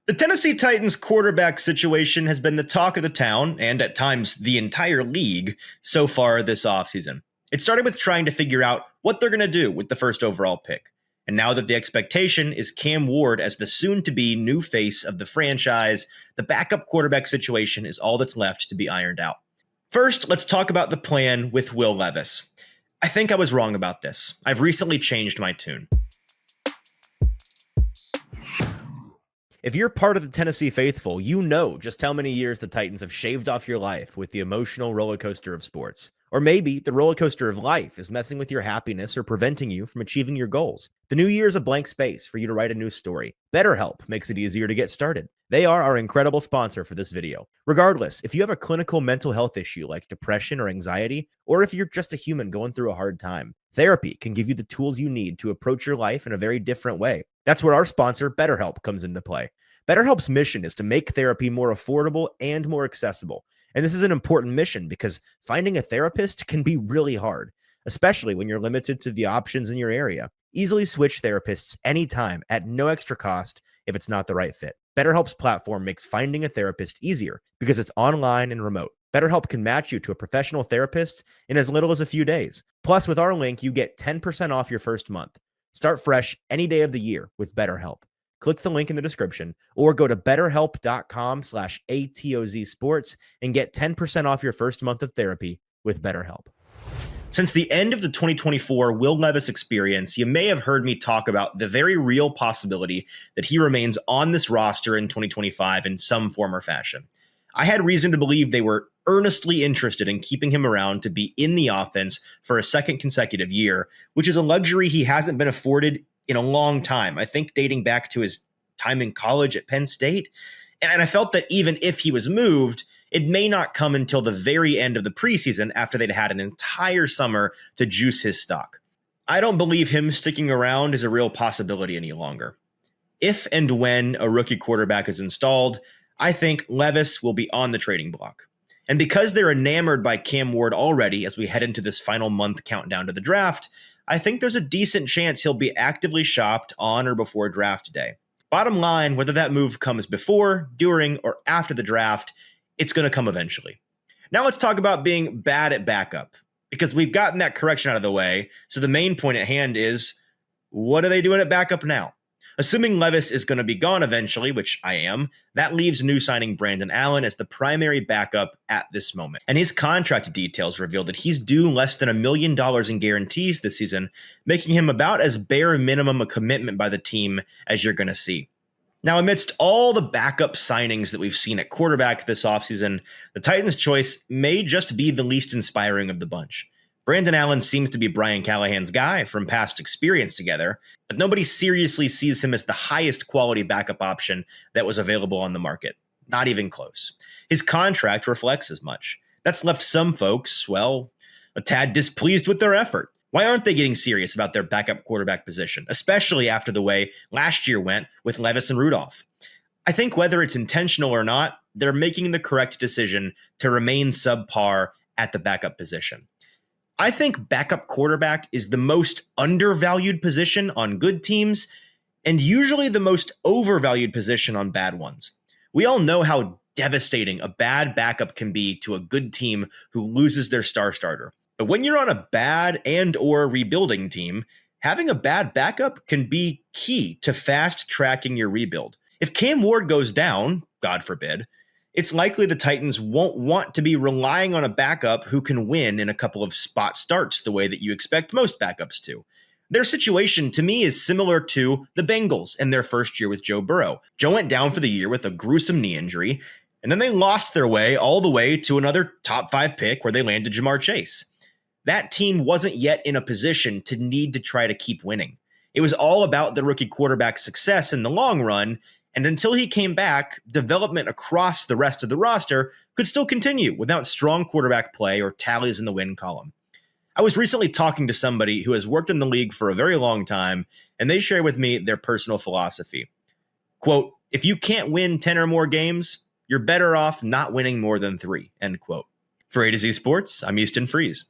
The Tennessee Titans quarterback situation has been the talk of the town, and at times the entire league, so far this offseason. It started with trying to figure out what they're going to do with the first overall pick. And now that the expectation is Cam Ward as the soon-to-be new face of the franchise, the backup quarterback situation is all that's left to be ironed out. First, let's talk about the plan with Will Levis. I think I was wrong about this. I've recently changed my tune. If you're part of the Tennessee faithful, you know just how many years the Titans have shaved off your life with the emotional roller coaster of sports. Or maybe the roller coaster of life is messing with your happiness or preventing you from achieving your goals. The new year is a blank space for you to write a new story. BetterHelp makes it easier to get started. They are our incredible sponsor for this video. Regardless, if you have a clinical mental health issue like depression or anxiety, or if you're just a human going through a hard time, therapy can give you the tools you need to approach your life in a very different way. That's where our sponsor, BetterHelp, comes into play. BetterHelp's mission is to make therapy more affordable and more accessible. And this is an important mission because finding a therapist can be really hard, especially when you're limited to the options in your area. Easily switch therapists anytime at no extra cost if it's not the right fit. BetterHelp's platform makes finding a therapist easier because it's online and remote. BetterHelp can match you to a professional therapist in as little as a few days. Plus, with our link, you get 10% off your first month. Start fresh any day of the year with BetterHelp. Click the link in the description or go to betterhelp.com/ATOZsports and get 10% off your first month of therapy with BetterHelp. Since the end of the 2024 Will Levis experience, you may have heard me talk about the very real possibility that he remains on this roster in 2025 in some form or fashion. I had reason to believe they were earnestly interested in keeping him around to be in the offense for a second consecutive year, which is a luxury he hasn't been afforded in a long time. I think dating back to his time in college at Penn State. And I felt that even if he was moved, it may not come until the very end of the preseason after they'd had an entire summer to juice his stock. I don't believe him sticking around is a real possibility any longer. If and when a rookie quarterback is installed, I think Levis will be on the trading block. And because they're enamored by Cam Ward already as we head into this final month countdown to the draft, I think there's a decent chance he'll be actively shopped on or before draft day. Bottom line, whether that move comes before, during, or after the draft, it's going to come eventually. Now let's talk about being bad at backup, because we've gotten that correction out of the way. So the main point at hand is, what are they doing at backup now? Assuming Levis is going to be gone eventually, which I am, that leaves new signing Brandon Allen as the primary backup at this moment. And his contract details reveal that he's due less than $1 million in guarantees this season, making him about as bare minimum a commitment by the team as you're going to see. Now, amidst all the backup signings that we've seen at quarterback this offseason, the Titans' choice may just be the least inspiring of the bunch. Brandon Allen seems to be Brian Callahan's guy from past experience together, but nobody seriously sees him as the highest quality backup option that was available on the market. Not even close. His contract reflects as much. That's left some folks, well, a tad displeased with their effort. Why aren't they getting serious about their backup quarterback position, especially after the way last year went with Levis and Rudolph? I think whether it's intentional or not, they're making the correct decision to remain subpar at the backup position. I think backup quarterback is the most undervalued position on good teams and usually the most overvalued position on bad ones. We all know how devastating a bad backup can be to a good team who loses their star starter. But when you're on a bad and or rebuilding team, having a bad backup can be key to fast tracking your rebuild. If Cam Ward goes down, God forbid, it's likely the Titans won't want to be relying on a backup who can win in a couple of spot starts the way that you expect most backups to. Their situation, to me, is similar to the Bengals in their first year with Joe Burrow. Joe went down for the year with a gruesome knee injury, and then they lost their way all the way to another top 5 pick where they landed Jamar Chase. That team wasn't yet in a position to need to try to keep winning. It was all about the rookie quarterback's success in the long run, and until he came back, development across the rest of the roster could still continue without strong quarterback play or tallies in the win column. I was recently talking to somebody who has worked in the league for a very long time, and they share with me their personal philosophy. Quote, if you can't win 10 or more games, you're better off not winning more than 3, end quote. For A to Z Sports, I'm Easton Freeze.